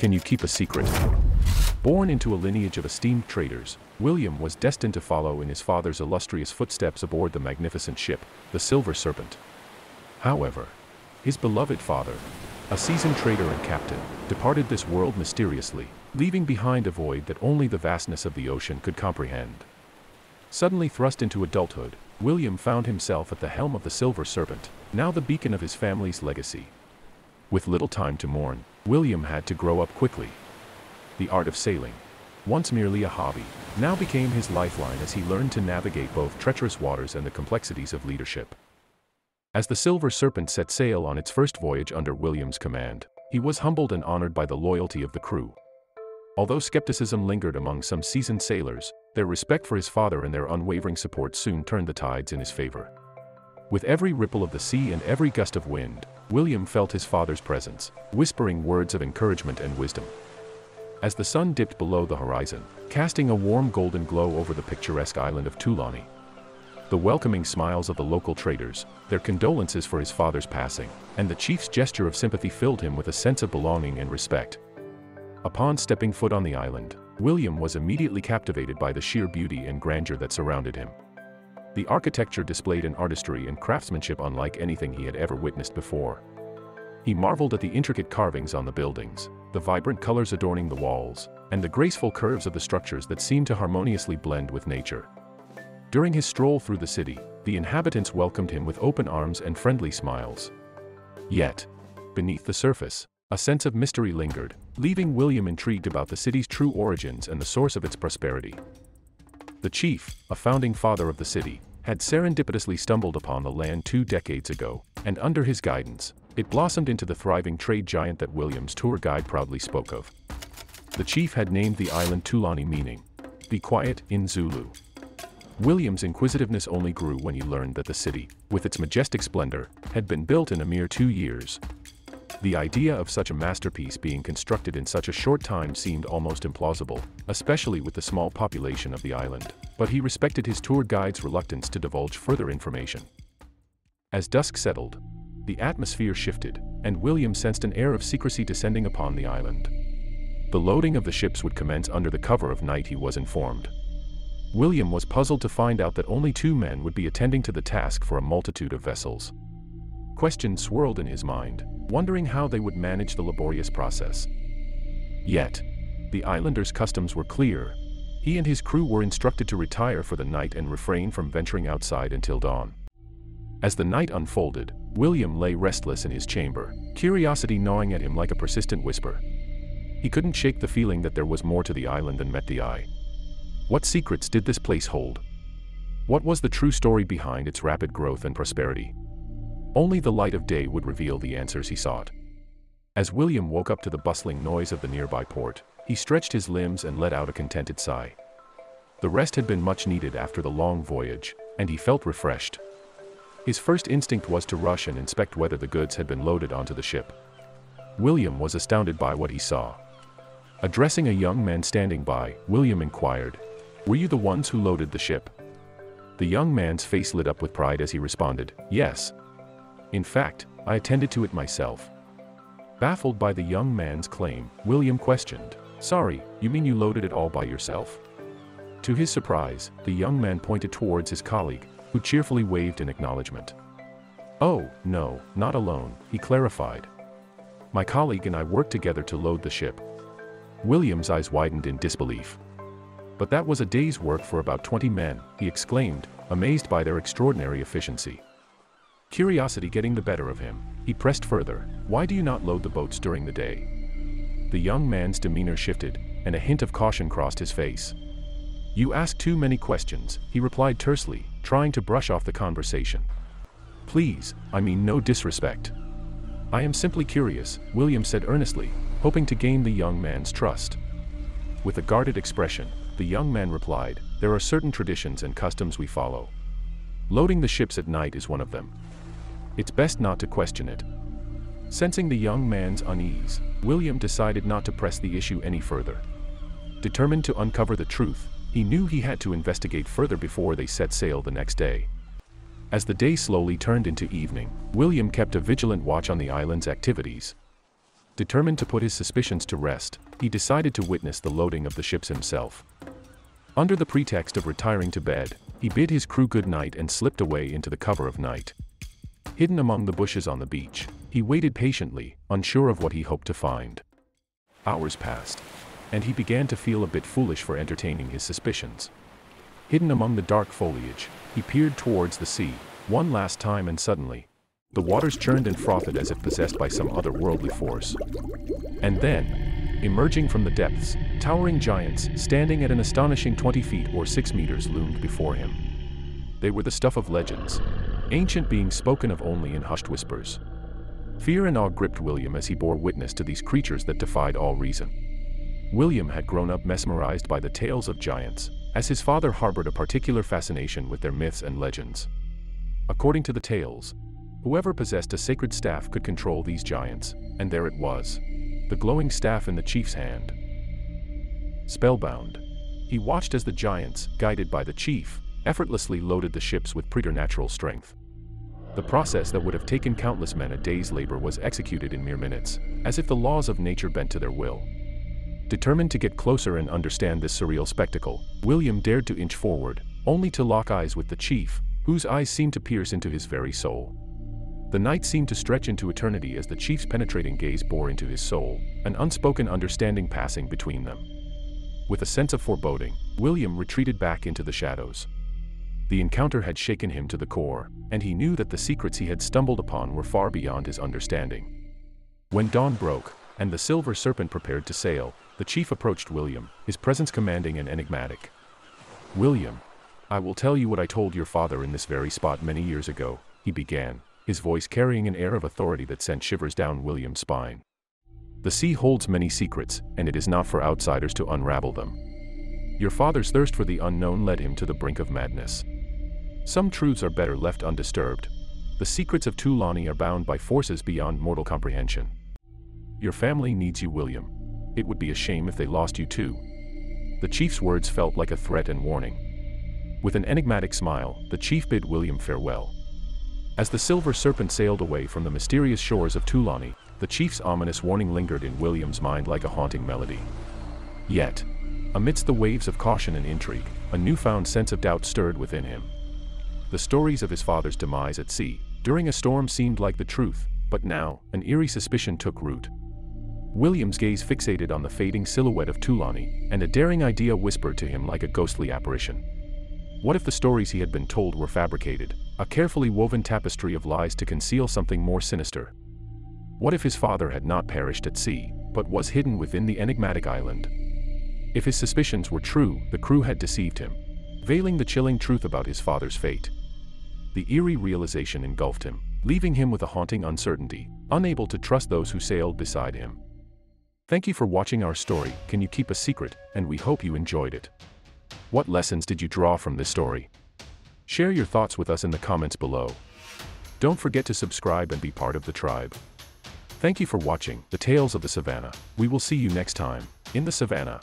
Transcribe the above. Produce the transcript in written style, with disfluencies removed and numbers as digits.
Can you keep a secret? Born into a lineage of esteemed traders, William was destined to follow in his father's illustrious footsteps aboard the magnificent ship, the Silver Serpent. However, his beloved father, a seasoned trader and captain, departed this world mysteriously, leaving behind a void that only the vastness of the ocean could comprehend. Suddenly thrust into adulthood, William found himself at the helm of the Silver Serpent, now the beacon of his family's legacy. With little time to mourn, William had to grow up quickly. The art of sailing, once merely a hobby, now became his lifeline as he learned to navigate both treacherous waters and the complexities of leadership. As the Silver Serpent set sail on its first voyage under William's command, he was humbled and honored by the loyalty of the crew. Although skepticism lingered among some seasoned sailors, their respect for his father and their unwavering support soon turned the tides in his favor. With every ripple of the sea and every gust of wind, William felt his father's presence, whispering words of encouragement and wisdom. As the sun dipped below the horizon, casting a warm golden glow over the picturesque island of Tulani, the welcoming smiles of the local traders, their condolences for his father's passing, and the chief's gesture of sympathy filled him with a sense of belonging and respect. Upon stepping foot on the island, William was immediately captivated by the sheer beauty and grandeur that surrounded him. The architecture displayed an artistry and craftsmanship unlike anything he had ever witnessed before. He marveled at the intricate carvings on the buildings, the vibrant colors adorning the walls, and the graceful curves of the structures that seemed to harmoniously blend with nature. During his stroll through the city, the inhabitants welcomed him with open arms and friendly smiles. Yet, beneath the surface, a sense of mystery lingered, leaving William intrigued about the city's true origins and the source of its prosperity. The chief, a founding father of the city, had serendipitously stumbled upon the land 2 decades ago, and under his guidance, it blossomed into the thriving trade giant that William's tour guide proudly spoke of. The chief had named the island Tulani, meaning, "Be quiet," in Zulu. William's inquisitiveness only grew when he learned that the city, with its majestic splendor, had been built in a mere 2 years. The idea of such a masterpiece being constructed in such a short time seemed almost implausible, especially with the small population of the island, but he respected his tour guide's reluctance to divulge further information. As dusk settled, the atmosphere shifted, and William sensed an air of secrecy descending upon the island. The loading of the ships would commence under the cover of night, he was informed. William was puzzled to find out that only 2 men would be attending to the task for a multitude of vessels. Questions swirled in his mind, wondering how they would manage the laborious process. Yet, the islanders' customs were clear. He and his crew were instructed to retire for the night and refrain from venturing outside until dawn. As the night unfolded, William lay restless in his chamber, curiosity gnawing at him like a persistent whisper. He couldn't shake the feeling that there was more to the island than met the eye. What secrets did this place hold? What was the true story behind its rapid growth and prosperity? Only the light of day would reveal the answers he sought. As William woke up to the bustling noise of the nearby port, he stretched his limbs and let out a contented sigh. The rest had been much needed after the long voyage, and he felt refreshed. His first instinct was to rush and inspect whether the goods had been loaded onto the ship. William was astounded by what he saw. Addressing a young man standing by, William inquired, "Were you the ones who loaded the ship?" The young man's face lit up with pride as he responded, "Yes. In fact, I attended to it myself." Baffled by the young man's claim, William questioned, "Sorry, you mean you loaded it all by yourself?" To his surprise, the young man pointed towards his colleague, who cheerfully waved in acknowledgement. "Oh, no, not alone," he clarified. "My colleague and I worked together to load the ship." William's eyes widened in disbelief. "But that was a day's work for about 20 men," he exclaimed, amazed by their extraordinary efficiency. Curiosity getting the better of him, he pressed further, "Why do you not load the boats during the day?" The young man's demeanor shifted, and a hint of caution crossed his face. "You ask too many questions," he replied tersely, trying to brush off the conversation. "Please, I mean no disrespect." "I am simply curious," William said earnestly, hoping to gain the young man's trust. With a guarded expression, the young man replied, "There are certain traditions and customs we follow. Loading the ships at night is one of them. It's best not to question it." Sensing the young man's unease, William decided not to press the issue any further. Determined to uncover the truth, he knew he had to investigate further before they set sail the next day. As the day slowly turned into evening, William kept a vigilant watch on the island's activities. Determined to put his suspicions to rest, he decided to witness the loading of the ships himself. Under the pretext of retiring to bed, he bid his crew good night and slipped away into the cover of night. Hidden among the bushes on the beach, he waited patiently, unsure of what he hoped to find. Hours passed, and he began to feel a bit foolish for entertaining his suspicions. Hidden among the dark foliage, he peered towards the sea, one last time, and suddenly, the waters churned and frothed as if possessed by some otherworldly force. And then, emerging from the depths, towering giants, standing at an astonishing 20 feet or 6 meters, loomed before him. They were the stuff of legends, ancient beings spoken of only in hushed whispers. Fear and awe gripped William as he bore witness to these creatures that defied all reason. William had grown up mesmerized by the tales of giants, as his father harbored a particular fascination with their myths and legends. According to the tales, whoever possessed a sacred staff could control these giants, and there it was, the glowing staff in the chief's hand. Spellbound, he watched as the giants, guided by the chief, effortlessly loaded the ships with preternatural strength. The process that would have taken countless men a day's labor was executed in mere minutes, as if the laws of nature bent to their will. Determined to get closer and understand this surreal spectacle, William dared to inch forward, only to lock eyes with the chief, whose eyes seemed to pierce into his very soul. The night seemed to stretch into eternity as the chief's penetrating gaze bore into his soul, an unspoken understanding passing between them. With a sense of foreboding, William retreated back into the shadows. The encounter had shaken him to the core, and he knew that the secrets he had stumbled upon were far beyond his understanding. When dawn broke, and the silver serpent prepared to sail, the chief approached William, his presence commanding and enigmatic. "William, I will tell you what I told your father in this very spot many years ago," he began, his voice carrying an air of authority that sent shivers down William's spine. "The sea holds many secrets, and it is not for outsiders to unravel them. Your father's thirst for the unknown led him to the brink of madness. Some truths are better left undisturbed. The secrets of Tulani are bound by forces beyond mortal comprehension. Your family needs you, William. It would be a shame if they lost you too." The chief's words felt like a threat and warning. With an enigmatic smile, the chief bid William farewell. As the silver serpent sailed away from the mysterious shores of Tulani, the chief's ominous warning lingered in William's mind like a haunting melody. Yet, amidst the waves of caution and intrigue, a newfound sense of doubt stirred within him. The stories of his father's demise at sea, during a storm, seemed like the truth, but now, an eerie suspicion took root. William's gaze fixated on the fading silhouette of Tulani, and a daring idea whispered to him like a ghostly apparition. What if the stories he had been told were fabricated, a carefully woven tapestry of lies to conceal something more sinister? What if his father had not perished at sea, but was hidden within the enigmatic island? If his suspicions were true, the crew had deceived him, veiling the chilling truth about his father's fate. The eerie realization engulfed him, leaving him with a haunting uncertainty, unable to trust those who sailed beside him. Thank you for watching our story, Can You Keep a Secret, and we hope you enjoyed it. What lessons did you draw from this story? Share your thoughts with us in the comments below. Don't forget to subscribe and be part of the tribe. Thank you for watching The Tales of the Savanna. We will see you next time, in the Savanna.